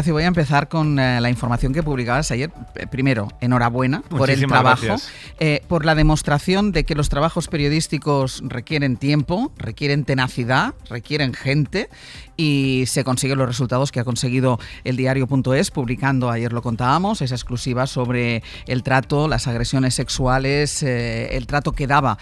Voy a empezar con la información que publicabas ayer. Primero, enhorabuena por el trabajo, por la demostración de que los trabajos periodísticos requieren tiempo, requieren tenacidad, requieren gente y se consiguen los resultados que ha conseguido el diario.es publicando, ayer lo contábamos, esa exclusiva sobre el trato, las agresiones sexuales, el trato que da,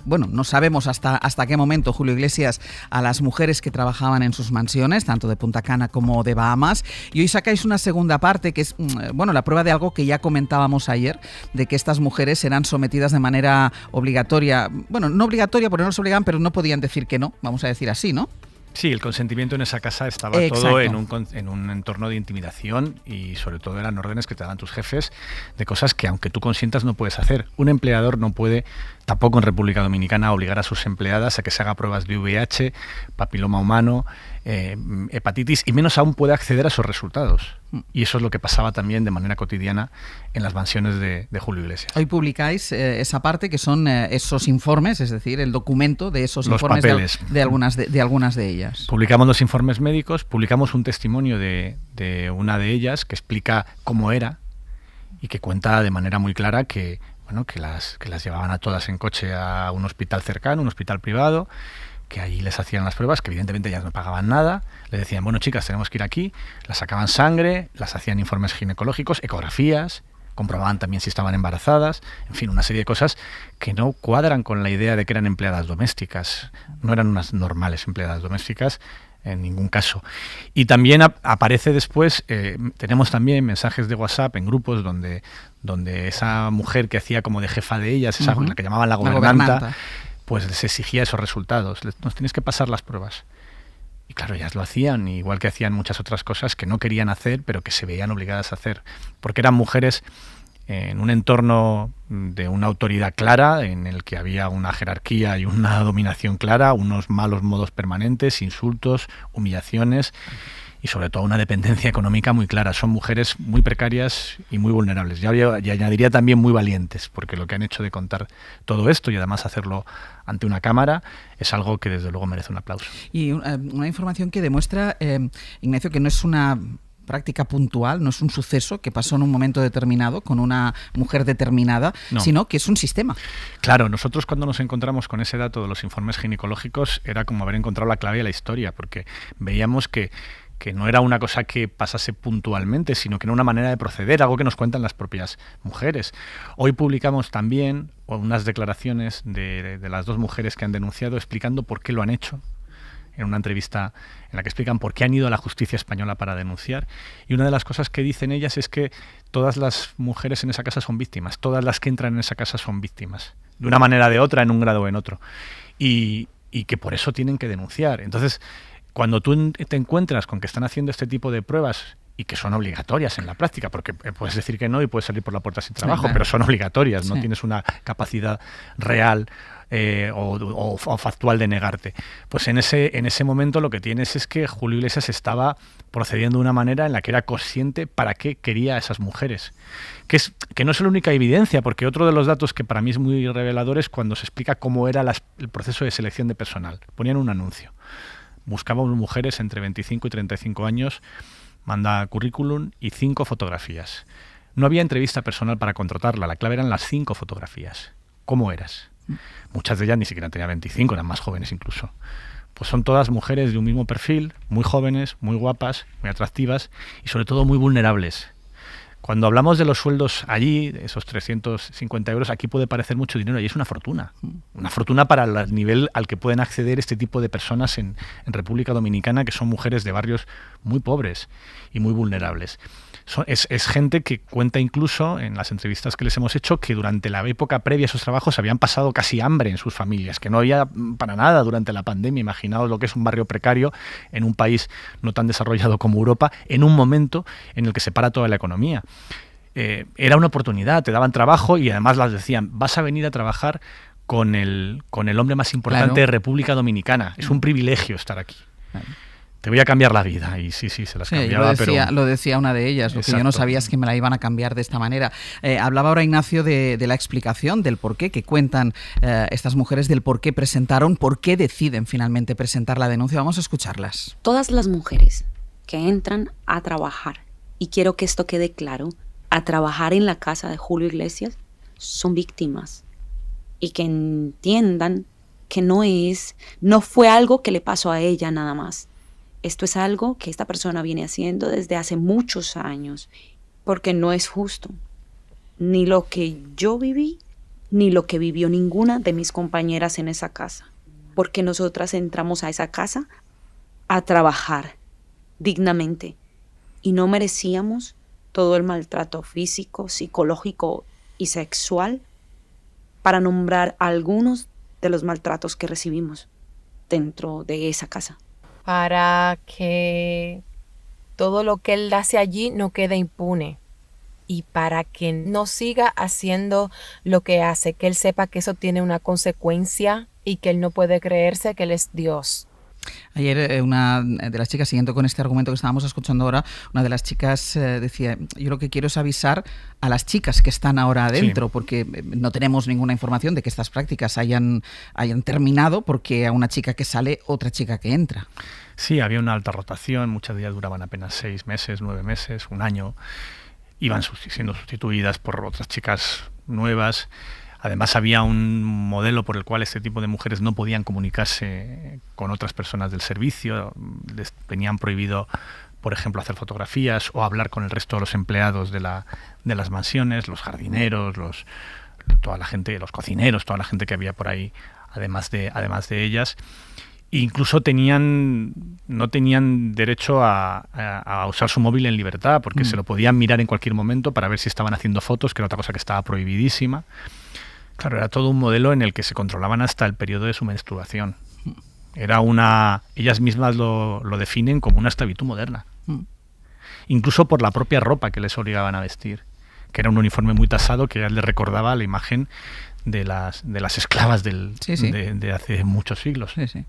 bueno, no sabemos hasta qué momento Julio Iglesias a las mujeres que trabajaban en sus mansiones, tanto de Punta Cana como de Bahamas. Y hoy sacáis una segunda parte que es, bueno, la prueba de algo que ya comentábamos ayer, de que estas mujeres eran sometidas de manera obligatoria, bueno, no obligatoria porque no se obligaban, pero no podían decir que no, vamos a decir así, ¿no? Sí, el consentimiento en esa casa estaba todo en un entorno de intimidación y sobre todo eran órdenes que te daban tus jefes de cosas que aunque tú consientas no puedes hacer. Un empleador no puede, tampoco en República Dominicana, obligar a sus empleadas a que se haga pruebas de VIH, papiloma humano, hepatitis, y menos aún puede acceder a esos resultados. Y eso es lo que pasaba también de manera cotidiana en las mansiones de Julio Iglesias. Hoy publicáis esa parte que son esos informes, es decir, el documento de esos los informes papeles. de algunas de ellas. Publicamos los informes médicos, publicamos un testimonio de una de ellas que explica cómo era y que cuenta de manera muy clara que, bueno, que las llevaban a todas en coche a un hospital cercano, un hospital privado, que allí les hacían las pruebas, que evidentemente ellas no pagaban nada, le decían, bueno chicas, tenemos que ir aquí, las sacaban sangre, las hacían informes ginecológicos, ecografías, comprobaban también si estaban embarazadas, en fin, una serie de cosas que no cuadran con la idea de que eran empleadas domésticas, no eran unas normales empleadas domésticas en ningún caso. Y también aparece después, tenemos también mensajes de WhatsApp en grupos donde esa mujer que hacía como de jefa de ellas, esa la que llamaban la gobernanta, pues les exigía esos resultados, nos tienes que pasar las pruebas. Y claro, ellas lo hacían, igual que hacían muchas otras cosas que no querían hacer, pero que se veían obligadas a hacer, porque eran mujeres en un entorno de una autoridad clara, en el que había una jerarquía y una dominación clara, unos malos modos permanentes, insultos, humillaciones y sobre todo una dependencia económica muy clara. Son mujeres muy precarias y muy vulnerables. Y añadiría también muy valientes, porque lo que han hecho de contar todo esto y además hacerlo ante una cámara es algo que desde luego merece un aplauso. Y una información que demuestra, Ignacio, que no es una práctica puntual, no es un suceso que pasó en un momento determinado con una mujer determinada, no, sino que es un sistema. Claro, nosotros cuando nos encontramos con ese dato de los informes ginecológicos era como haber encontrado la clave de la historia, porque veíamos que no era una cosa que pasase puntualmente, sino que era una manera de proceder, algo que nos cuentan las propias mujeres. Hoy publicamos también unas declaraciones de las dos mujeres que han denunciado explicando por qué lo han hecho, en una entrevista en la que explican por qué han ido a la justicia española para denunciar. Y una de las cosas que dicen ellas es que todas las mujeres en esa casa son víctimas, todas las que entran en esa casa son víctimas, de una manera o de otra, en un grado o en otro. Y que por eso tienen que denunciar. Entonces, cuando tú te encuentras con que están haciendo este tipo de pruebas y que son obligatorias en la práctica, porque puedes decir que no y puedes salir por la puerta sin trabajo, sí, claro, pero son obligatorias, no tienes una capacidad real o factual de negarte. Pues en ese momento lo que tienes es que Julio Iglesias estaba procediendo de una manera en la que era consciente para qué quería a esas mujeres. Que no es la única evidencia, porque otro de los datos que para mí es muy revelador es cuando se explica cómo era el proceso de selección de personal. Ponían un anuncio. Buscábamos mujeres entre 25 y 35 años, manda currículum y 5 fotografías. No había entrevista personal para contratarla, la clave eran las 5 fotografías. ¿Cómo eras? Muchas de ellas ni siquiera tenían 25, eran más jóvenes incluso. Pues son todas mujeres de un mismo perfil, muy jóvenes, muy guapas, muy atractivas y sobre todo muy vulnerables. Cuando hablamos de los sueldos allí, de esos 350 euros, aquí puede parecer mucho dinero y es una fortuna. Una fortuna para el nivel al que pueden acceder este tipo de personas en República Dominicana, que son mujeres de barrios muy pobres y muy vulnerables. Es gente que cuenta incluso en las entrevistas que les hemos hecho que durante la época previa a esos trabajos habían pasado casi hambre en sus familias, que no había para nada durante la pandemia. Imaginaos lo que es un barrio precario en un país no tan desarrollado como Europa, en un momento en el que se para toda la economía. Era una oportunidad, te daban trabajo y además las decían, vas a venir a trabajar con el hombre más importante de República Dominicana. Es un privilegio estar aquí. Te voy a cambiar la vida. Y sí, se las cambiaba. Lo decía una de ellas, lo que yo no sabía es que me la iban a cambiar de esta manera. Hablaba ahora Ignacio de la explicación, del por qué, que cuentan estas mujeres, del por qué presentaron, por qué deciden finalmente presentar la denuncia. Vamos a escucharlas. Todas las mujeres que entran a trabajar, y quiero que esto quede claro, a trabajar en la casa de Julio Iglesias, son víctimas. Y que entiendan que no fue algo que le pasó a ella nada más. Esto es algo que esta persona viene haciendo desde hace muchos años, porque no es justo. Ni lo que yo viví, ni lo que vivió ninguna de mis compañeras en esa casa. Porque nosotras entramos a esa casa a trabajar dignamente y no merecíamos todo el maltrato físico, psicológico y sexual, para nombrar algunos de los maltratos que recibimos dentro de esa casa. Para que todo lo que él hace allí no quede impune y para que no siga haciendo lo que hace, que él sepa que eso tiene una consecuencia y que él no puede creerse que él es Dios. Ayer una de las chicas, siguiendo con este argumento que estábamos escuchando ahora, una de las chicas decía, yo lo que quiero es avisar a las chicas que están ahora adentro, sí, porque no tenemos ninguna información de que estas prácticas hayan terminado, porque a una chica que sale, otra chica que entra. Sí, había una alta rotación, muchas de ellas duraban apenas 6 meses, 9 meses, un año, iban siendo sustituidas por otras chicas nuevas. Además había un modelo por el cual este tipo de mujeres no podían comunicarse con otras personas del servicio, les tenían prohibido, por ejemplo, hacer fotografías o hablar con el resto de los empleados de las mansiones, los jardineros, toda la gente, los cocineros, toda la gente que había por ahí, además de ellas. Incluso no tenían derecho a usar su móvil en libertad, porque se lo podían mirar en cualquier momento para ver si estaban haciendo fotos, que era otra cosa que estaba prohibidísima. Claro, era todo un modelo en el que se controlaban hasta el periodo de su menstruación. Ellas mismas lo definen como una esclavitud moderna. Incluso por la propia ropa que les obligaban a vestir, que era un uniforme muy tasado que ya les recordaba la imagen de las esclavas de hace muchos siglos. Sí, sí.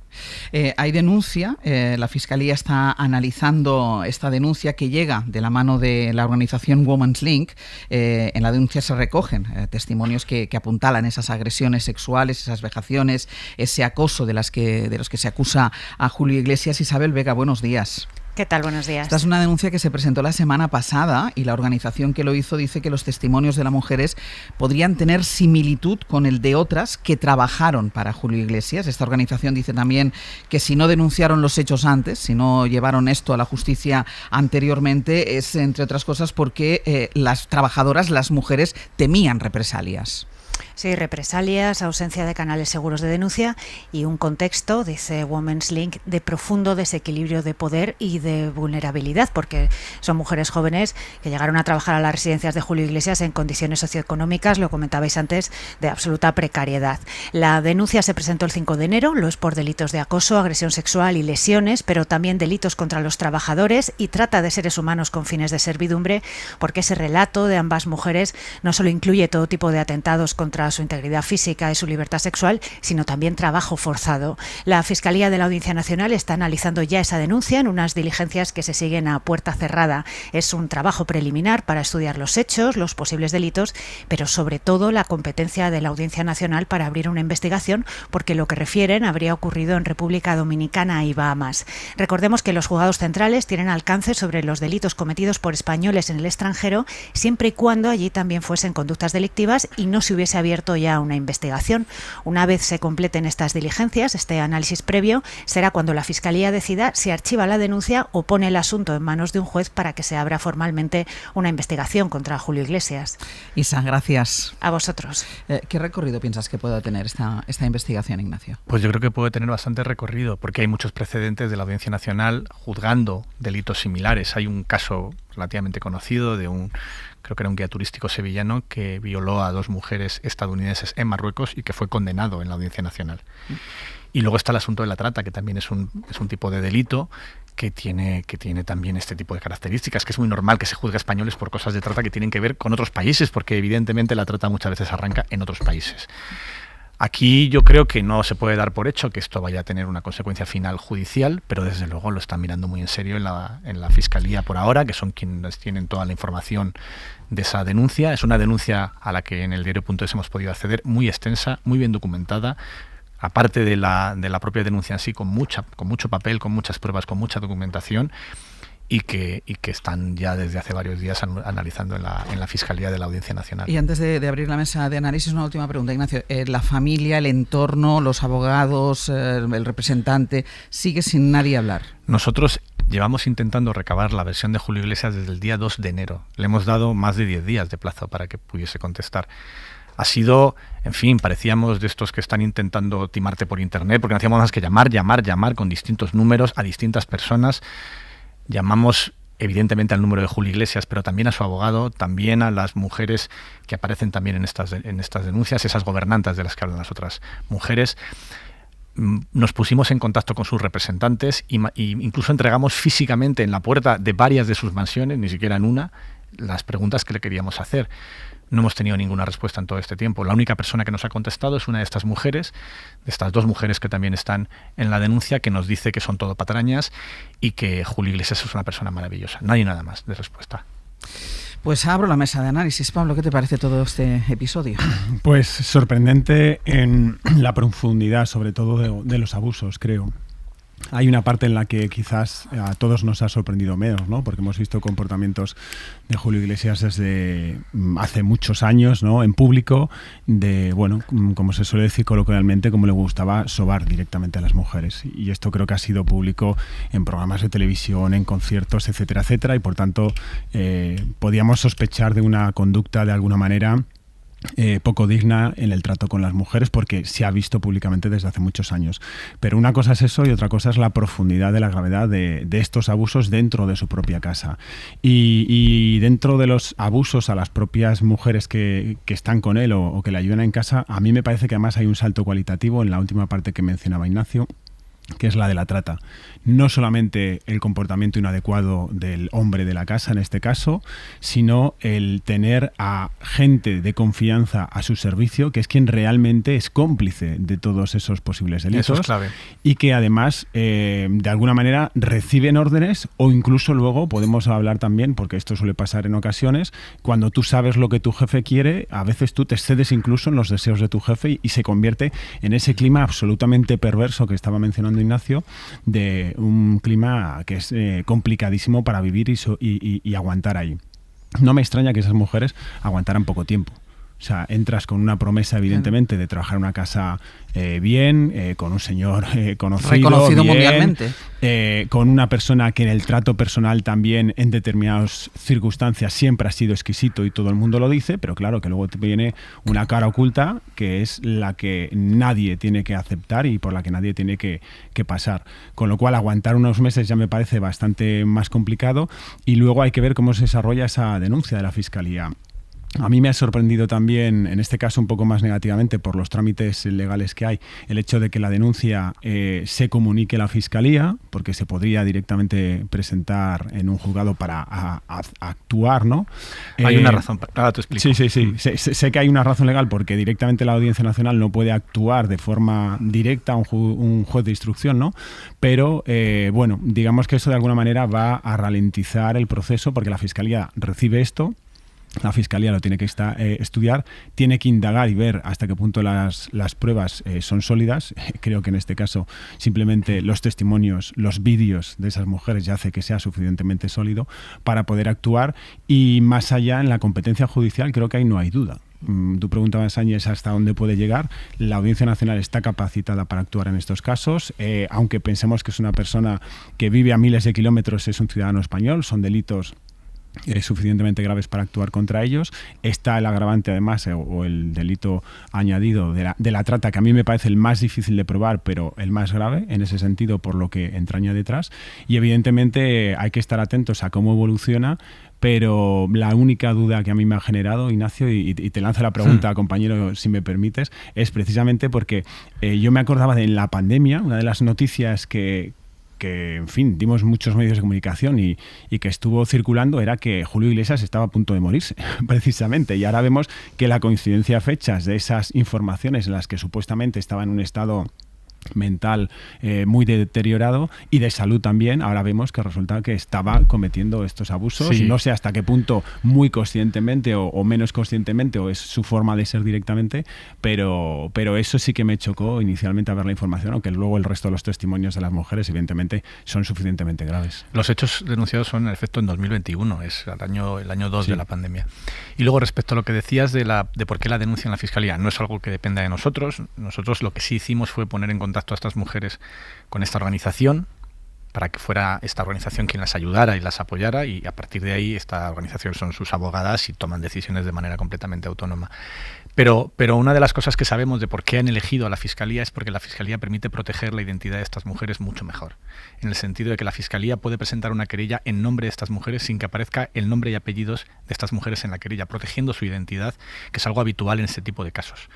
Hay denuncia, la Fiscalía está analizando esta denuncia que llega de la mano de la organización Women's Link. En la denuncia se recogen testimonios que apuntalan esas agresiones sexuales, esas vejaciones, ese acoso de los que se acusa a Julio Iglesias. Isabel Vega, buenos días. ¿Qué tal? Buenos días. Esta es una denuncia que se presentó la semana pasada y la organización que lo hizo dice que los testimonios de las mujeres podrían tener similitud con el de otras que trabajaron para Julio Iglesias. Esta organización dice también que si no denunciaron los hechos antes, si no llevaron esto a la justicia anteriormente, es entre otras cosas porque las trabajadoras, las mujeres, temían represalias. Sí, represalias, ausencia de canales seguros de denuncia y un contexto, dice Women's Link, de profundo desequilibrio de poder y de vulnerabilidad, porque son mujeres jóvenes que llegaron a trabajar a las residencias de Julio Iglesias en condiciones socioeconómicas, lo comentabais antes, de absoluta precariedad. La denuncia se presentó el 5 de enero, lo es por delitos de acoso, agresión sexual y lesiones, pero también delitos contra los trabajadores y trata de seres humanos con fines de servidumbre, porque ese relato de ambas mujeres no solo incluye todo tipo de atentados contra su integridad física y su libertad sexual, sino también trabajo forzado. La Fiscalía de la Audiencia Nacional está analizando ya esa denuncia en unas diligencias que se siguen a puerta cerrada. Es un trabajo preliminar para estudiar los hechos, los posibles delitos, pero sobre todo la competencia de la Audiencia Nacional para abrir una investigación, porque lo que refieren habría ocurrido en República Dominicana y Bahamas. Recordemos que los juzgados centrales tienen alcance sobre los delitos cometidos por españoles en el extranjero, siempre y cuando allí también fuesen conductas delictivas y no se hubiese abierto ya una investigación. Una vez se completen estas diligencias, este análisis previo, será cuando la Fiscalía decida si archiva la denuncia o pone el asunto en manos de un juez para que se abra formalmente una investigación contra Julio Iglesias. Isa, gracias. A vosotros. ¿Qué recorrido piensas que pueda tener esta investigación, Ignacio? Pues yo creo que puede tener bastante recorrido, porque hay muchos precedentes de la Audiencia Nacional juzgando delitos similares. Hay un caso relativamente conocido de creo que era un guía turístico sevillano que violó a 2 mujeres estadounidenses en Marruecos y que fue condenado en la Audiencia Nacional. Y luego está el asunto de la trata, que también es un tipo de delito que tiene también este tipo de características, que es muy normal que se juzgue a españoles por cosas de trata que tienen que ver con otros países, porque evidentemente la trata muchas veces arranca en otros países. Aquí yo creo que no se puede dar por hecho que esto vaya a tener una consecuencia final judicial, pero desde luego lo están mirando muy en serio en la Fiscalía por ahora, que son quienes tienen toda la información de esa denuncia. Es una denuncia a la que en el diario.es hemos podido acceder, muy extensa, muy bien documentada, aparte de la propia denuncia en sí, con mucho papel, con muchas pruebas, con mucha documentación. y que están ya desde hace varios días analizando en la Fiscalía de la Audiencia Nacional. Y antes de abrir la mesa de análisis, una última pregunta, Ignacio. La familia, el entorno, los abogados, el representante, ¿sigue sin nadie hablar? Nosotros llevamos intentando recabar la versión de Julio Iglesias desde el día 2 de enero. Le hemos dado más de 10 días de plazo para que pudiese contestar. Ha sido, en fin, parecíamos de estos que están intentando timarte por internet, porque no hacíamos más que llamar con distintos números a distintas personas. Llamamos evidentemente al número de Julio Iglesias, pero también a su abogado, también a las mujeres que aparecen también en estas denuncias, esas gobernantas de las que hablan las otras mujeres. Nos pusimos en contacto con sus representantes y incluso entregamos físicamente en la puerta de varias de sus mansiones, ni siquiera en una, las preguntas que le queríamos hacer. No hemos tenido ninguna respuesta en todo este tiempo. La única persona que nos ha contestado es una de estas mujeres, de estas 2 mujeres que también están en la denuncia, que nos dice que son todo patrañas y que Julio Iglesias es una persona maravillosa. No hay nada más de respuesta. Pues abro la mesa de análisis. Pablo, ¿qué te parece todo este episodio? Pues sorprendente en la profundidad, sobre todo de los abusos, creo. Hay una parte en la que quizás a todos nos ha sorprendido menos, ¿no? Porque hemos visto comportamientos de Julio Iglesias desde hace muchos años, ¿no? En público, de, bueno, como se suele decir coloquialmente, como le gustaba sobar directamente a las mujeres. Y esto creo que ha sido público en programas de televisión, en conciertos, etcétera, etcétera. Y por tanto, podíamos sospechar de una conducta de alguna manera poco digna en el trato con las mujeres, porque se ha visto públicamente desde hace muchos años. Pero una cosa es eso y otra cosa es la profundidad de la gravedad de estos abusos dentro de su propia casa. Y dentro de los abusos a las propias mujeres que están con él o que le ayudan en casa, a mí me parece que además hay un salto cualitativo en la última parte que mencionaba Ignacio, que es la de la trata. No solamente el comportamiento inadecuado del hombre de la casa, en este caso, sino el tener a gente de confianza a su servicio, que es quien realmente es cómplice de todos esos posibles delitos. Eso es clave. Y que además, de alguna manera, reciben órdenes o incluso luego podemos hablar también, porque esto suele pasar en ocasiones, cuando tú sabes lo que tu jefe quiere, a veces tú te excedes incluso en los deseos de tu jefe y se convierte en ese clima absolutamente perverso que estaba mencionando Ignacio, de un clima que es complicadísimo para vivir y aguantar ahí. No me extraña que esas mujeres aguantaran poco tiempo. O sea, entras con una promesa, evidentemente, de trabajar en una casa bien, con un señor reconocido bien, mundialmente. Con una persona que en el trato personal también, en determinadas circunstancias, siempre ha sido exquisito y todo el mundo lo dice, pero claro, que luego te viene una cara oculta que es la que nadie tiene que aceptar y por la que nadie tiene que pasar. Con lo cual, aguantar unos meses ya me parece bastante más complicado y luego hay que ver cómo se desarrolla esa denuncia de la Fiscalía. A mí me ha sorprendido también, en este caso un poco más negativamente por los trámites legales que hay, el hecho de que la denuncia se comunique a la Fiscalía, porque se podría directamente presentar en un juzgado para actuar, ¿no? Hay una razón, ahora te explico. Sí. Sé que hay una razón legal porque directamente la Audiencia Nacional no puede actuar de forma directa un juez de instrucción, ¿no? Pero, bueno, digamos que eso de alguna manera va a ralentizar el proceso porque la Fiscalía recibe esto. La Fiscalía lo tiene que estudiar, tiene que indagar y ver hasta qué punto las pruebas son sólidas. Creo que en este caso simplemente los testimonios, los vídeos de esas mujeres ya hace que sea suficientemente sólido para poder actuar y más allá en la competencia judicial creo que ahí no hay duda. Tú preguntabas, Áñez, hasta dónde puede llegar. La Audiencia Nacional está capacitada para actuar en estos casos, aunque pensemos que es una persona que vive a miles de kilómetros, es un ciudadano español, son delitos suficientemente graves para actuar contra ellos. Está el agravante además o el delito añadido de la trata, que a mí me parece el más difícil de probar pero el más grave en ese sentido por lo que entraña detrás y evidentemente hay que estar atentos a cómo evoluciona. Pero la única duda que a mí me ha generado, Ignacio, y te lanzo la pregunta, compañero, si me permites, es precisamente porque yo me acordaba de en la pandemia, una de las noticias que en fin, dimos muchos medios de comunicación y que estuvo circulando era que Julio Iglesias estaba a punto de morirse, precisamente. Y ahora vemos que la coincidencia de fechas de esas informaciones en las que supuestamente estaba en un estado mental muy deteriorado, y de salud también. Ahora vemos que resulta que estaba cometiendo estos abusos. No sé hasta qué punto, muy conscientemente o menos conscientemente, o es su forma de ser directamente, pero eso sí que me chocó inicialmente a ver la información, aunque luego el resto de los testimonios de las mujeres evidentemente son suficientemente graves. Los hechos denunciados son en efecto en 2021, es el año 2 de la pandemia. Y luego, respecto a lo que decías de por qué la denuncia en la Fiscalía, no es algo que dependa de nosotros. Nosotros lo que sí hicimos fue poner en contacto a estas mujeres con esta organización, para que fuera esta organización quien las ayudara y las apoyara, y a partir de ahí esta organización son sus abogadas y toman decisiones de manera completamente autónoma. Pero una de las cosas que sabemos de por qué han elegido a la Fiscalía es porque la Fiscalía permite proteger la identidad de estas mujeres mucho mejor, en el sentido de que la Fiscalía puede presentar una querella en nombre de estas mujeres sin que aparezca el nombre y apellidos de estas mujeres en la querella, protegiendo su identidad, que es algo habitual en este tipo de casos.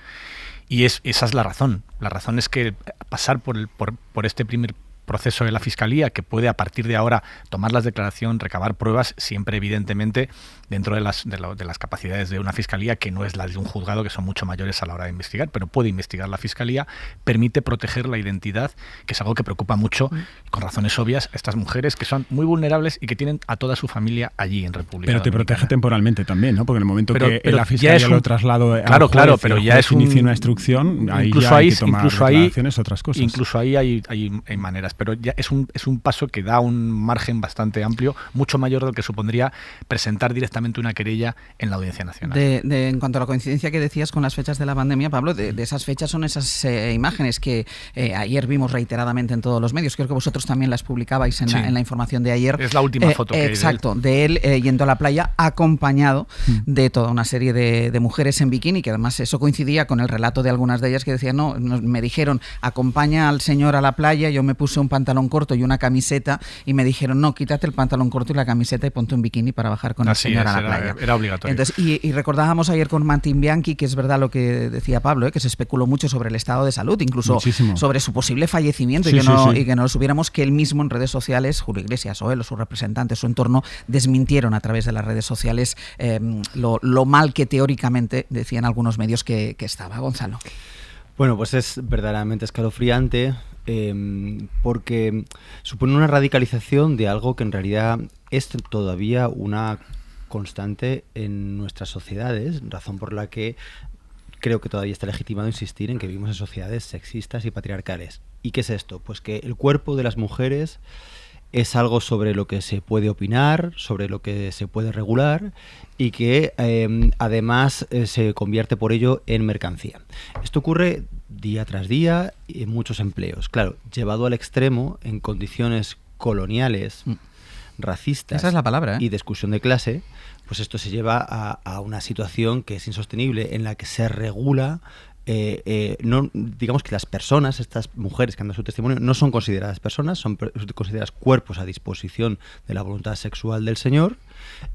Y esa es la razón. La razón es que pasar por este primer proceso de la Fiscalía, que puede a partir de ahora tomar las declaraciones, recabar pruebas, siempre evidentemente dentro de las capacidades de una Fiscalía, que no es la de un juzgado, que son mucho mayores a la hora de investigar, pero puede investigar la Fiscalía, permite proteger la identidad, que es algo que preocupa mucho, con razones obvias, a estas mujeres que son muy vulnerables y que tienen a toda su familia allí en República Pero te Dominicana. protege temporalmente también, ¿no? Porque en el momento que la Fiscalía lo traslado a claro, pero ya es inicia una instrucción, ahí ya hay que tomar declaraciones, otras cosas. Incluso ahí hay maneras, pero ya es un paso que da un margen bastante amplio, mucho mayor del que supondría presentar directamente una querella en la Audiencia Nacional. En cuanto a la coincidencia que decías con las fechas de la pandemia, Pablo, de esas fechas son esas imágenes que ayer vimos reiteradamente en todos los medios. Creo que vosotros también las publicabais en la información de ayer. Es la última foto que hay. Exacto, de él yendo a la playa acompañado de toda una serie de mujeres en bikini, que además eso coincidía con el relato de algunas de ellas que decían, me dijeron, acompaña al señor a la playa, yo me puse un pantalón corto y una camiseta, y me dijeron, no, quítate el pantalón corto y la camiseta y ponte un bikini para bajar con el señor a la playa. Era obligatorio. Entonces, y recordábamos ayer con Martín Bianchi, que es verdad lo que decía Pablo, que se especuló mucho sobre el estado de salud, incluso muchísimo, sobre su posible fallecimiento, y que no lo supiéramos, que él mismo en redes sociales, Julio Iglesias o él o sus representantes, su entorno, desmintieron a través de las redes sociales lo mal que teóricamente decían algunos medios que estaba. Gonzalo. Bueno, pues es verdaderamente escalofriante, porque supone una radicalización de algo que en realidad es todavía una constante en nuestras sociedades, razón por la que creo que todavía está legitimado insistir en que vivimos en sociedades sexistas y patriarcales. ¿Y qué es esto? Pues que el cuerpo de las mujeres es algo sobre lo que se puede opinar, sobre lo que se puede regular, y que además se convierte por ello en mercancía. Esto ocurre día tras día en muchos empleos. Claro, llevado al extremo, en condiciones coloniales, racistas, esa es la palabra, y de exclusión de clase, pues esto se lleva a una situación que es insostenible, en la que se regula. No, digamos que las personas, estas mujeres que han dado su testimonio, no son consideradas personas, son consideradas cuerpos a disposición de la voluntad sexual del Señor,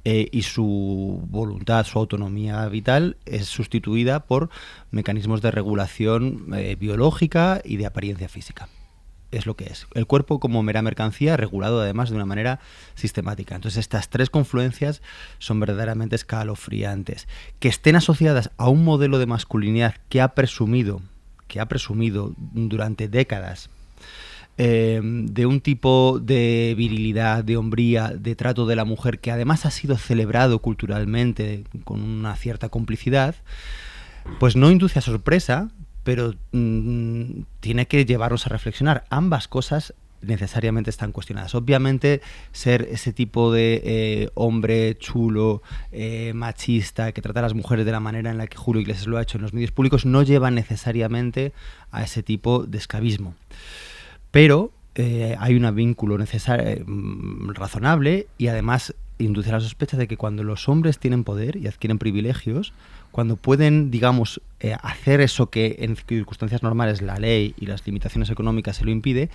y su voluntad, su autonomía vital es sustituida por mecanismos de regulación biológica y de apariencia física. Es lo que es. El cuerpo como mera mercancía, regulado además de una manera sistemática. Entonces estas tres confluencias son verdaderamente escalofriantes. Que estén asociadas a un modelo de masculinidad que ha presumido durante décadas de un tipo de virilidad, de hombría, de trato de la mujer, que además ha sido celebrado culturalmente con una cierta complicidad, pues no induce a sorpresa, pero tiene que llevarnos a reflexionar. Ambas cosas necesariamente están cuestionadas. Obviamente, ser ese tipo de hombre chulo, machista, que trata a las mujeres de la manera en la que Julio Iglesias lo ha hecho en los medios públicos, no lleva necesariamente a ese tipo de esclavismo. Pero hay un vínculo necesario, razonable, y además induce la sospecha de que cuando los hombres tienen poder y adquieren privilegios, cuando pueden, digamos, hacer eso que en circunstancias normales la ley y las limitaciones económicas se lo impide,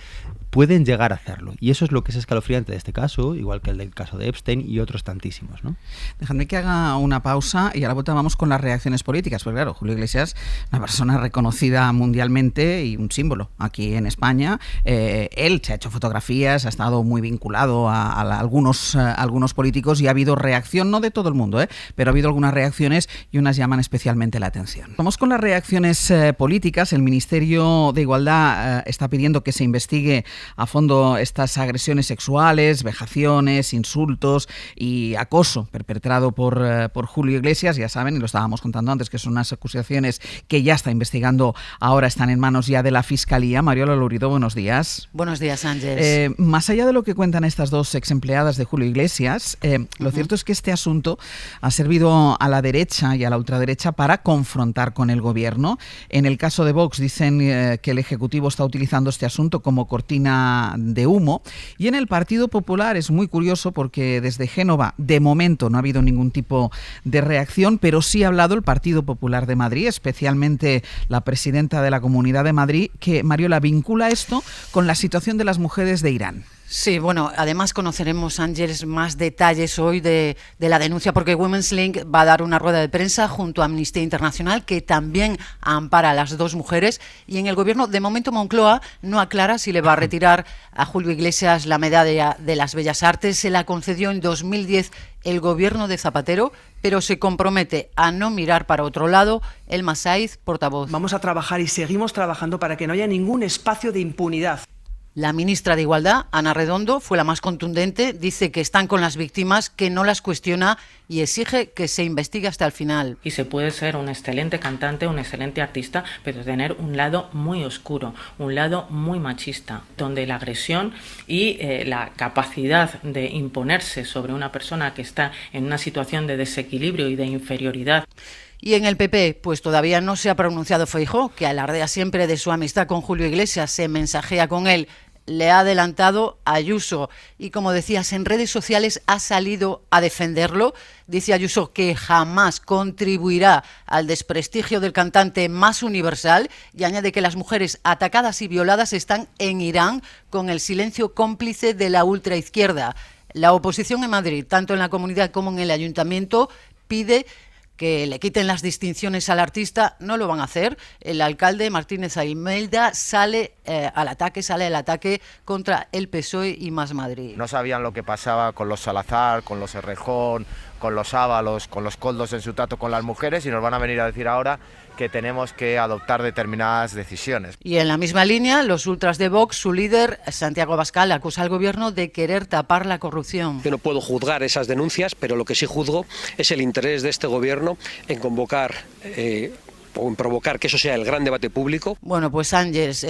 pueden llegar a hacerlo. Y eso es lo que es escalofriante de este caso, igual que el del caso de Epstein y otros tantísimos, ¿no? Dejadme que haga una pausa y a la vuelta vamos con las reacciones políticas. Porque claro, Julio Iglesias, una persona reconocida mundialmente y un símbolo aquí en España. Él se ha hecho fotografías, ha estado muy vinculado a algunos políticos políticos y ha habido reacción, no de todo el mundo, pero ha habido algunas reacciones y unas llaman especialmente la atención. Vamos con las reacciones políticas. El Ministerio de Igualdad está pidiendo que se investigue a fondo estas agresiones sexuales, vejaciones, insultos y acoso perpetrado por Julio Iglesias. Ya saben, y lo estábamos contando antes, que son unas acusaciones que ya está investigando, ahora están en manos ya de la Fiscalía. Mariola Lourido, buenos días. Buenos días, Ángeles. Más allá de lo que cuentan estas dos exempleadas de Julio Iglesias, lo cierto es que este asunto ha servido a la derecha y a la ultraderecha para confrontar con el gobierno. En el caso de Vox dicen que el Ejecutivo está utilizando este asunto como cortina de humo, y en el Partido Popular es muy curioso porque desde Génova de momento no ha habido ningún tipo de reacción, pero sí ha hablado el Partido Popular de Madrid, especialmente la presidenta de la Comunidad de Madrid, que, Mariola, vincula esto con la situación de las mujeres de Irán. Sí, bueno, además conoceremos, Ángeles, más detalles hoy de la denuncia, porque Women's Link va a dar una rueda de prensa junto a Amnistía Internacional, que también ampara a las dos mujeres, y en el gobierno, de momento, Moncloa no aclara si le va a retirar a Julio Iglesias la medalla de las Bellas Artes. Se la concedió en 2010 el gobierno de Zapatero, pero se compromete a no mirar para otro lado. Elma Saiz, portavoz. Vamos a trabajar y seguimos trabajando para que no haya ningún espacio de impunidad. La ministra de Igualdad, Ana Redondo, fue la más contundente. Dice que están con las víctimas, que no las cuestiona y exige que se investigue hasta el final. Y se puede ser un excelente cantante, un excelente artista, pero tener un lado muy oscuro, un lado muy machista, donde la agresión y la capacidad de imponerse sobre una persona que está en una situación de desequilibrio y de inferioridad. Y en el PP, pues todavía no se ha pronunciado Feijóo, que alardea siempre de su amistad con Julio Iglesias, se mensajea con él. Le ha adelantado Ayuso y, como decías, en redes sociales ha salido a defenderlo. Dice Ayuso que jamás contribuirá al desprestigio del cantante más universal y añade que las mujeres atacadas y violadas están en Irán con el silencio cómplice de la ultraizquierda. La oposición en Madrid, tanto en la comunidad como en el ayuntamiento, pide que le quiten las distinciones al artista. No lo van a hacer. El alcalde Martínez Almeida sale al ataque contra el PSOE y Más Madrid. No sabían lo que pasaba con los Salazar, con los Errejón, con los Ábalos, con los Koldos en su trato con las mujeres, y nos van a venir a decir ahora que tenemos que adoptar determinadas decisiones. Y en la misma línea, los ultras de Vox, su líder, Santiago Abascal, acusa al gobierno de querer tapar la corrupción. Yo no puedo juzgar esas denuncias, pero lo que sí juzgo es el interés de este gobierno en convocar o en provocar que eso sea el gran debate público. Bueno, pues Ángeles,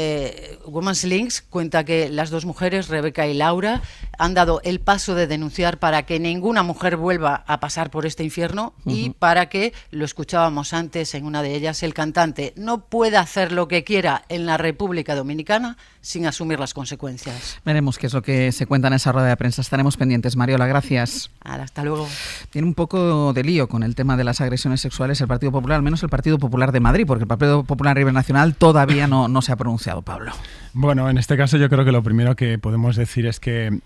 Women's Links cuenta que las dos mujeres, Rebeca y Laura, han dado el paso de denunciar para que ninguna mujer vuelva a pasar por este infierno y para que, lo escuchábamos antes en una de ellas, el cantante no pueda hacer lo que quiera en la República Dominicana sin asumir las consecuencias. Veremos qué es lo que se cuenta en esa rueda de prensa. Estaremos pendientes. Mariola, gracias. Hasta luego. Tiene un poco de lío con el tema de las agresiones sexuales el Partido Popular, al menos el Partido Popular de Madrid, porque el Partido Popular a nivel nacional todavía no se ha pronunciado, Pablo. Bueno, en este caso yo creo que lo primero que podemos decir es que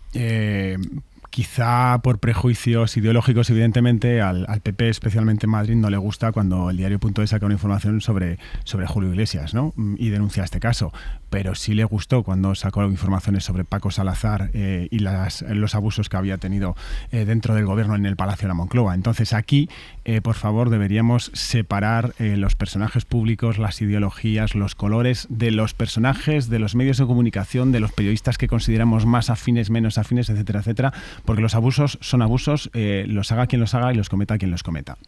quizá por prejuicios ideológicos, evidentemente, al PP, especialmente en Madrid, no le gusta cuando el diario.es saca una información sobre Julio Iglesias, ¿no? Y denuncia este caso. Pero sí le gustó cuando sacó informaciones sobre Paco Salazar y los abusos que había tenido dentro del gobierno en el Palacio de la Moncloa. Entonces aquí, por favor, deberíamos separar los personajes públicos, las ideologías, los colores de los personajes, de los medios de comunicación, de los periodistas que consideramos más afines, menos afines, etcétera, etcétera, porque los abusos son abusos, los haga quien los haga y los cometa quien los cometa.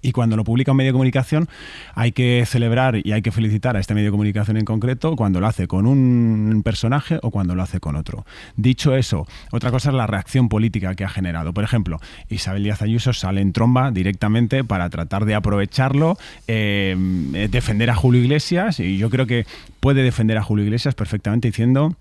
Y cuando lo publica un medio de comunicación hay que celebrar y hay que felicitar a este medio de comunicación en concreto cuando lo hace con un personaje o cuando lo hace con otro. Dicho eso, otra cosa es la reacción política que ha generado. Por ejemplo, Isabel Díaz Ayuso sale en tromba directamente para tratar de aprovecharlo, defender a Julio Iglesias, y yo creo que puede defender a Julio Iglesias perfectamente diciendo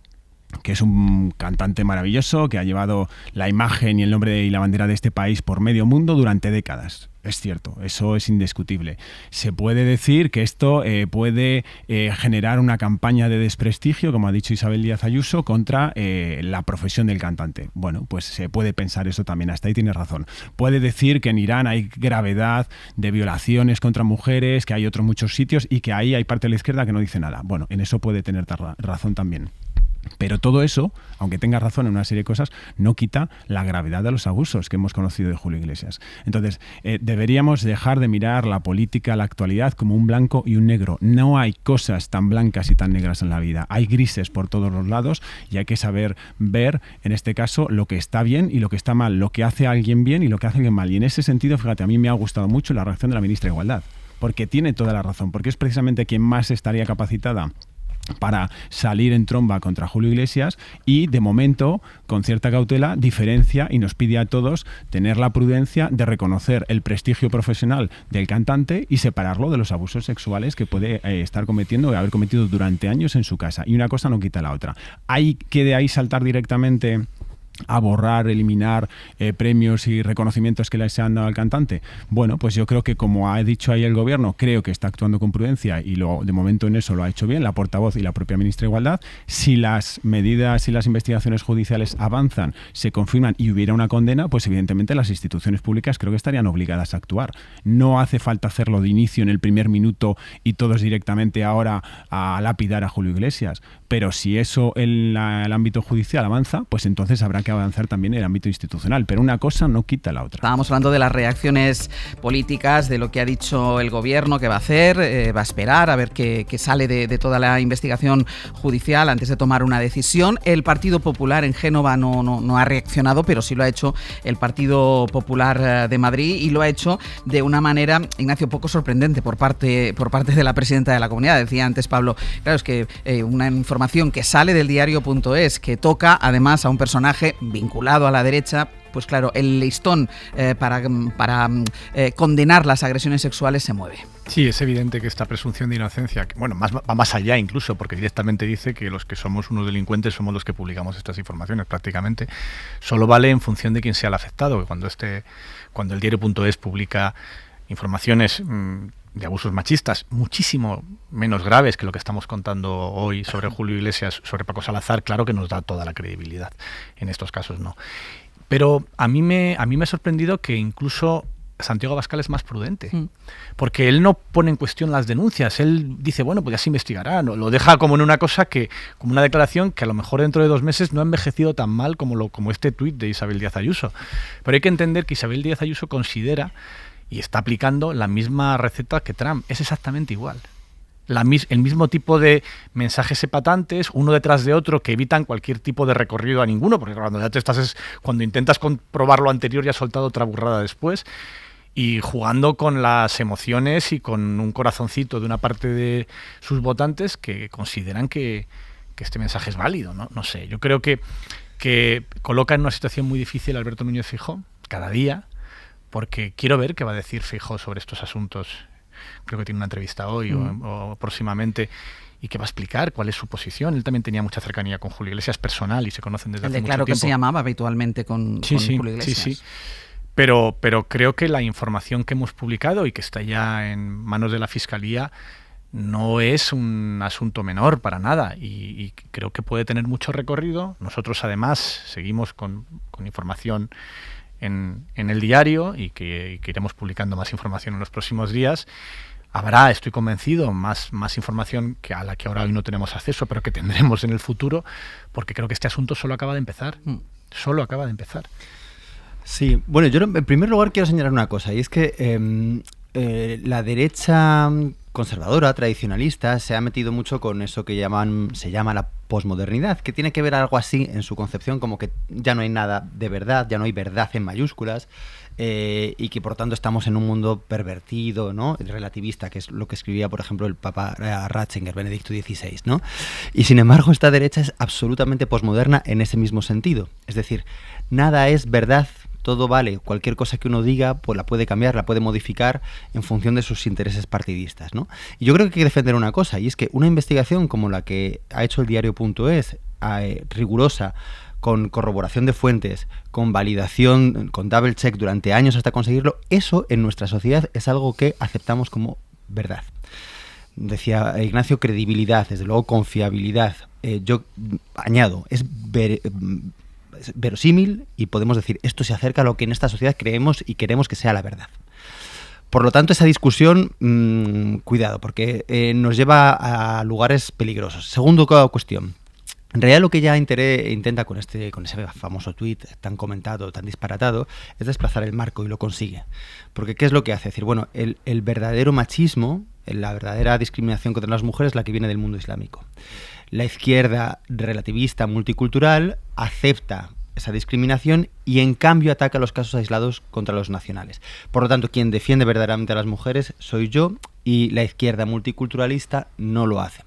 que es un cantante maravilloso, que ha llevado la imagen y el nombre y la bandera de este país por medio mundo durante décadas. Es cierto, eso es indiscutible. Se puede decir que esto puede generar una campaña de desprestigio, como ha dicho Isabel Díaz Ayuso, contra la profesión del cantante. Bueno, pues se puede pensar eso también, hasta ahí tiene razón. Puede decir que en Irán hay gravedad de violaciones contra mujeres, que hay otros muchos sitios y que ahí hay parte de la izquierda que no dice nada. Bueno, en eso puede tener razón también. Pero todo eso, aunque tenga razón en una serie de cosas, no quita la gravedad de los abusos que hemos conocido de Julio Iglesias. Entonces, deberíamos dejar de mirar la política, la actualidad, como un blanco y un negro. No hay cosas tan blancas y tan negras en la vida. Hay grises por todos los lados y hay que saber ver, en este caso, lo que está bien y lo que está mal, lo que hace a alguien bien y lo que hace a alguien mal. Y en ese sentido, fíjate, a mí me ha gustado mucho la reacción de la ministra de Igualdad, porque tiene toda la razón, porque es precisamente quien más estaría capacitada para salir en tromba contra Julio Iglesias y, de momento, con cierta cautela, diferencia y nos pide a todos tener la prudencia de reconocer el prestigio profesional del cantante y separarlo de los abusos sexuales que puede estar cometiendo o haber cometido durante años en su casa. Y una cosa no quita la otra. ¿Hay que de ahí saltar directamente a borrar, eliminar premios y reconocimientos que le se han dado al cantante? Bueno, pues yo creo que, como ha dicho ahí el gobierno, creo que está actuando con prudencia y de momento en eso lo ha hecho bien la portavoz y la propia ministra de Igualdad. Si las medidas y las investigaciones judiciales avanzan, se confirman y hubiera una condena, pues evidentemente las instituciones públicas creo que estarían obligadas a actuar. No hace falta hacerlo de inicio en el primer minuto y todos directamente ahora a lapidar a Julio Iglesias, pero si eso en el ámbito judicial avanza, pues entonces habrá que avanzar también en el ámbito institucional, pero una cosa no quita la otra. Estábamos hablando de las reacciones políticas, de lo que ha dicho el gobierno que va a hacer, va a esperar a ver qué sale de toda la investigación judicial antes de tomar una decisión. El Partido Popular en Génova no ha reaccionado, pero sí lo ha hecho el Partido Popular de Madrid, y lo ha hecho de una manera, Ignacio, poco sorprendente por parte de la presidenta de la Comunidad. Decía antes Pablo, claro, es que una información que sale del diario.es, que toca además a un personaje vinculado a la derecha, pues claro, el listón para condenar las agresiones sexuales se mueve. Sí, es evidente que esta presunción de inocencia, que, bueno, va más allá incluso, porque directamente dice que los que somos unos delincuentes somos los que publicamos estas informaciones prácticamente. Solo vale en función de quién sea el afectado, que cuando el diario.es publica informaciones de abusos machistas muchísimo menos graves que lo que estamos contando hoy sobre Julio Iglesias, sobre Paco Salazar, claro que nos da toda la credibilidad. En estos casos no. Pero a mí me ha sorprendido que incluso Santiago Abascal es más prudente, porque él no pone en cuestión las denuncias. Él dice, bueno, pues ya se investigará, ¿no? Lo deja como en una cosa como una declaración que a lo mejor dentro de 2 meses no ha envejecido tan mal como este tuit de Isabel Díaz Ayuso. Pero hay que entender que Isabel Díaz Ayuso considera y está aplicando la misma receta que Trump. Es exactamente igual. El mismo tipo de mensajes epatantes, uno detrás de otro, que evitan cualquier tipo de recorrido a ninguno, porque cuando ya cuando intentas comprobar lo anterior ya has soltado otra burrada después, y jugando con las emociones y con un corazoncito de una parte de sus votantes que consideran que este mensaje es válido, ¿no? No sé, yo creo que coloca en una situación muy difícil a Alberto Núñez Feijóo cada día, porque quiero ver qué va a decir Feijóo sobre estos asuntos. Creo que tiene una entrevista hoy o próximamente, y que va a explicar cuál es su posición. Él también tenía mucha cercanía con Julio Iglesias personal y se conocen desde hace mucho tiempo. Claro, que se llamaba habitualmente con Julio Iglesias. Sí. Pero creo que la información que hemos publicado y que está ya en manos de la Fiscalía no es un asunto menor para nada, y creo que puede tener mucho recorrido. Nosotros además seguimos con información en el diario y que iremos publicando más información en los próximos días. Habrá, estoy convencido, más información a la que ahora hoy no tenemos acceso, pero que tendremos en el futuro, porque creo que este asunto solo acaba de empezar. Solo acaba de empezar. Sí, bueno, yo en primer lugar quiero señalar una cosa, y es que la derecha conservadora, tradicionalista, se ha metido mucho con eso que se llama la posmodernidad, que tiene que ver algo así en su concepción, como que ya no hay nada de verdad, ya no hay verdad en mayúsculas, y que por tanto estamos en un mundo pervertido, ¿no? Relativista, que es lo que escribía, por ejemplo, el Papa Ratzinger, Benedicto XVI, ¿no? Y sin embargo, esta derecha es absolutamente posmoderna en ese mismo sentido. Es decir, nada es verdad, todo vale, cualquier cosa que uno diga pues la puede cambiar, la puede modificar en función de sus intereses partidistas, ¿no? Y yo creo que hay que defender una cosa, y es que una investigación como la que ha hecho el diario.es, rigurosa, con corroboración de fuentes, con validación, con double check durante años hasta conseguirlo, eso en nuestra sociedad es algo que aceptamos como verdad. Decía Ignacio, credibilidad, desde luego confiabilidad. Yo añado, es verosímil, y podemos decir, esto se acerca a lo que en esta sociedad creemos y queremos que sea la verdad. Por lo tanto, esa discusión, cuidado, porque nos lleva a lugares peligrosos. Segunda cuestión, En realidad lo que ella intenta con ese famoso tuit tan comentado, tan disparatado, es desplazar el marco y lo consigue. Porque ¿qué es lo que hace? Es decir, bueno, el verdadero machismo, la verdadera discriminación contra las mujeres es la que viene del mundo islámico. La izquierda relativista multicultural acepta esa discriminación y en cambio ataca los casos aislados contra los nacionales. Por lo tanto, quien defiende verdaderamente a las mujeres soy yo y la izquierda multiculturalista no lo hace.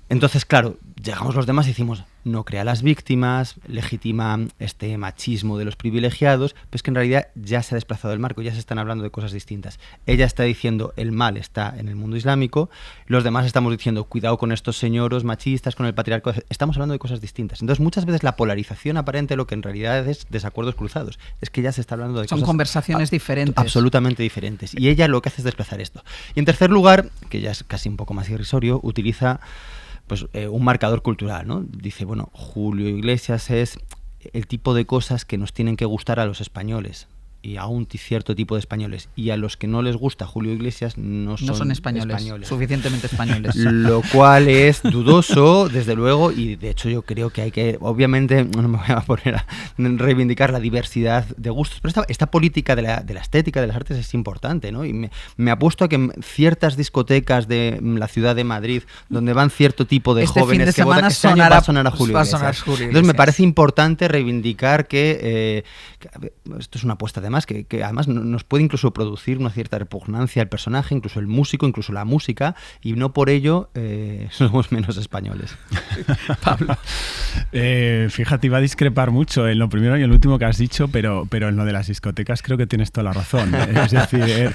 Entonces, claro, llegamos los demás y decimos, no crea las víctimas, legitima este machismo de los privilegiados, pero es que en realidad ya se ha desplazado el marco, ya se están hablando de cosas distintas. Ella está diciendo el mal está en el mundo islámico, los demás estamos diciendo cuidado con estos señoros machistas, con el patriarcado, estamos hablando de cosas distintas. Entonces muchas veces la polarización aparente lo que en realidad es desacuerdos cruzados, es que ya se está hablando de Son cosas conversaciones diferentes. Absolutamente diferentes. Y ella lo que hace es desplazar esto. Y en tercer lugar, que ya es casi un poco más irrisorio, utiliza un marcador cultural, ¿no? Dice, bueno, Julio Iglesias es el tipo de cosas que nos tienen que gustar a los españoles y a un cierto tipo de españoles, y a los que no les gusta Julio Iglesias no son españoles, suficientemente españoles. Lo cual es dudoso, desde luego, y de hecho yo creo que hay que, obviamente, no me voy a poner a reivindicar la diversidad de gustos, pero esta política de la estética, de las artes es importante, ¿no? Y me apuesto a que en ciertas discotecas de la ciudad de Madrid, donde van cierto tipo de jóvenes que votan, este año va a sonar a Julio Iglesias. Entonces me parece importante reivindicar que esto es una apuesta de más, que además nos puede incluso producir una cierta repugnancia al personaje, incluso el músico, incluso la música, y no por ello somos menos españoles. Pablo. Fíjate, iba a discrepar mucho en lo primero y en lo último que has dicho, pero en lo de las discotecas creo que tienes toda la razón. Es decir,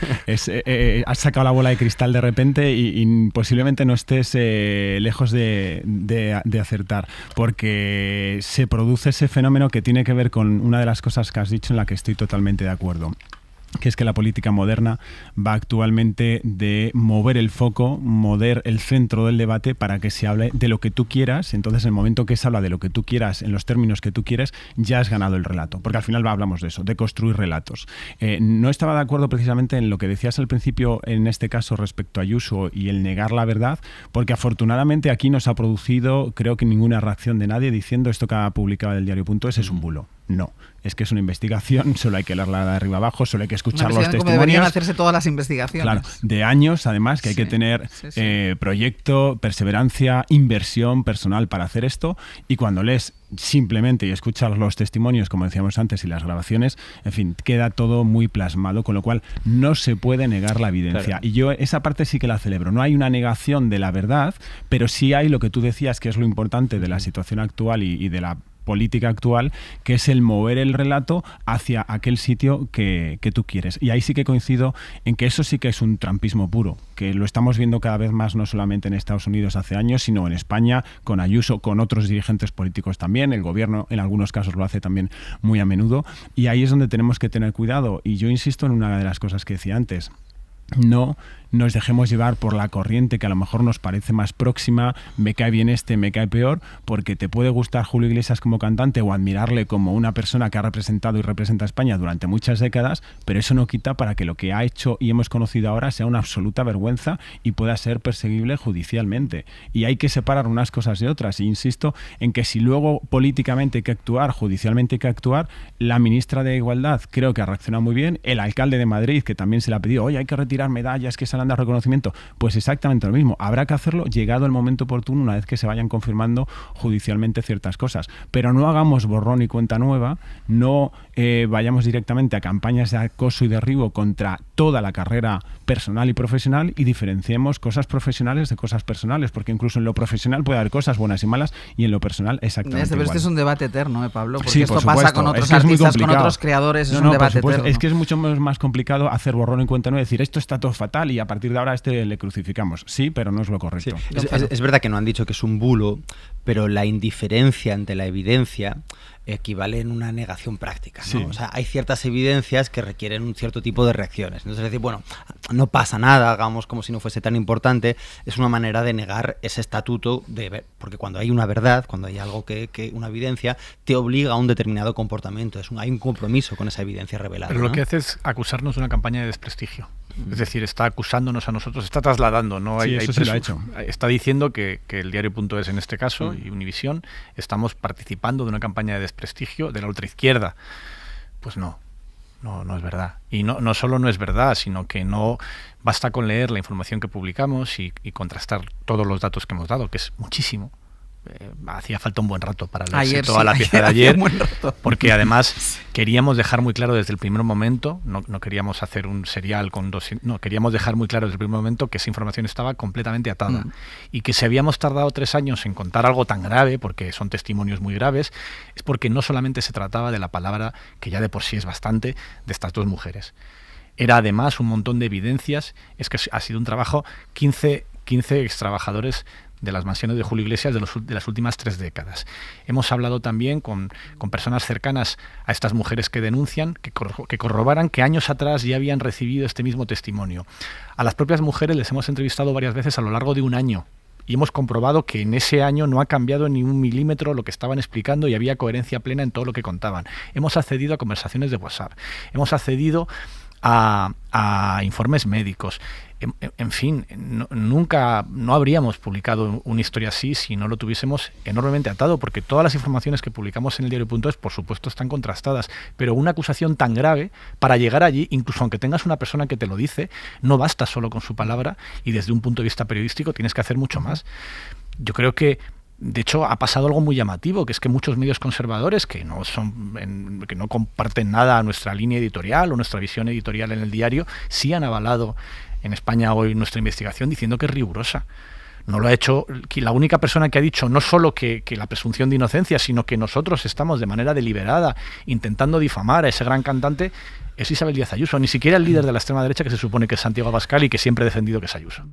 has sacado la bola de cristal de repente y posiblemente no estés lejos de acertar, porque se produce ese fenómeno que tiene que ver con una de las cosas que has dicho en la que estoy totalmente de acuerdo, que es que la política moderna va actualmente de mover el foco, mover el centro del debate para que se hable de lo que tú quieras. Entonces, en el momento que se habla de lo que tú quieras, en los términos que tú quieres, ya has ganado el relato, porque al final hablamos de eso, de construir relatos. No estaba de acuerdo precisamente en lo que decías al principio, en este caso respecto a Ayuso y el negar la verdad, porque afortunadamente aquí no se ha producido, creo que ninguna reacción de nadie diciendo esto que ha publicado el diario.es es un bulo. No, es que es una investigación, solo hay que leerla de arriba abajo, solo hay que escuchar los testimonios. Como deberían hacerse todas las investigaciones. Claro, de años además, que hay que tener proyecto, perseverancia, inversión personal para hacer esto, y cuando lees simplemente y escuchas los testimonios, como decíamos antes, y las grabaciones, en fin, queda todo muy plasmado, con lo cual no se puede negar la evidencia. Claro. Y yo esa parte sí que la celebro. No hay una negación de la verdad, pero sí hay lo que tú decías, que es lo importante de la situación actual y de la política actual, que es el mover el relato hacia aquel sitio que tú quieres. Y ahí sí que coincido en que eso sí que es un trumpismo puro, que lo estamos viendo cada vez más, no solamente en Estados Unidos hace años, sino en España, con Ayuso, con otros dirigentes políticos también. El gobierno en algunos casos lo hace también muy a menudo, y ahí es donde tenemos que tener cuidado. Y yo insisto en una de las cosas que decía antes: no nos dejemos llevar por la corriente que a lo mejor nos parece más próxima, me cae bien este, me cae peor, porque te puede gustar Julio Iglesias como cantante o admirarle como una persona que ha representado y representa a España durante muchas décadas, pero eso no quita para que lo que ha hecho y hemos conocido ahora sea una absoluta vergüenza y pueda ser perseguible judicialmente. Y hay que separar unas cosas de otras, e insisto en que si luego políticamente hay que actuar, judicialmente hay que actuar, la ministra de Igualdad creo que ha reaccionado muy bien, el alcalde de Madrid, que también se le ha pedido, oye, hay que retirar medallas que se le han dado reconocimiento, pues exactamente lo mismo. Habrá que hacerlo llegado el momento oportuno, una vez que se vayan confirmando judicialmente ciertas cosas. Pero no hagamos borrón y cuenta nueva, no vayamos directamente a campañas de acoso y derribo contra toda la carrera personal y profesional, y diferenciemos cosas profesionales de cosas personales, porque incluso en lo profesional puede haber cosas buenas y malas, y en lo personal exactamente igual. Pero este es un debate eterno, Pablo, porque sí, esto pasa con otros artistas, con otros creadores, es un debate eterno. Es que es mucho más complicado hacer borrón y cuenta nueva, decir esto está todo fatal y a partir de ahora le crucificamos. Sí, pero no es lo correcto. Sí. Es verdad que no han dicho que es un bulo, pero la indiferencia ante la evidencia equivale en una negación práctica, ¿no? Sí. O sea, hay ciertas evidencias que requieren un cierto tipo de reacciones. Entonces, es decir, bueno, no pasa nada, hagamos como si no fuese tan importante, es una manera de negar ese estatuto de ver, porque cuando hay una verdad, cuando hay algo que una evidencia, te obliga a un determinado comportamiento, hay un compromiso con esa evidencia revelada. Pero lo que hace es acusarnos de una campaña de desprestigio. Es decir, está acusándonos a nosotros, está trasladando, ¿no? Eso se lo ha hecho. Está diciendo que el diario.es en este caso y Univisión estamos participando de una campaña de desprestigio de la ultraizquierda. Pues no es verdad. Y no solo no es verdad, sino que no basta con leer la información que publicamos y contrastar todos los datos que hemos dado, que es muchísimo. Hacía falta un buen rato para leerse toda la pieza de ayer, porque además queríamos dejar muy claro desde el primer momento, no queríamos hacer un serial con queríamos dejar muy claro desde el primer momento que esa información estaba completamente atada y que si habíamos tardado 3 años en contar algo tan grave, porque son testimonios muy graves, es porque no solamente se trataba de la palabra, que ya de por sí es bastante, de estas 2 mujeres. Era además un montón de evidencias, es que ha sido un trabajo, 15 extrabajadores de las mansiones de Julio Iglesias de las últimas 3 décadas. Hemos hablado también con personas cercanas a estas mujeres que denuncian, que corroboran que años atrás ya habían recibido este mismo testimonio. A las propias mujeres les hemos entrevistado varias veces a lo largo de un año y hemos comprobado que en ese año no ha cambiado ni un milímetro lo que estaban explicando y había coherencia plena en todo lo que contaban. Hemos accedido a conversaciones de WhatsApp, hemos accedido a informes médicos. En fin, no habríamos publicado una historia así si no lo tuviésemos enormemente atado, porque todas las informaciones que publicamos en el diario.es, por supuesto, están contrastadas, pero una acusación tan grave, para llegar allí, incluso aunque tengas una persona que te lo dice, no basta solo con su palabra y desde un punto de vista periodístico tienes que hacer mucho más. Yo creo que de hecho, ha pasado algo muy llamativo, que es que muchos medios conservadores que no comparten nada a nuestra línea editorial o nuestra visión editorial en el diario, sí han avalado en España hoy nuestra investigación diciendo que es rigurosa. No lo ha hecho, la única persona que ha dicho no solo que la presunción de inocencia, sino que nosotros estamos de manera deliberada intentando difamar a ese gran cantante, es Isabel Díaz Ayuso, ni siquiera el líder de la extrema derecha, que se supone que es Santiago Abascal y que siempre ha defendido que es Ayuso.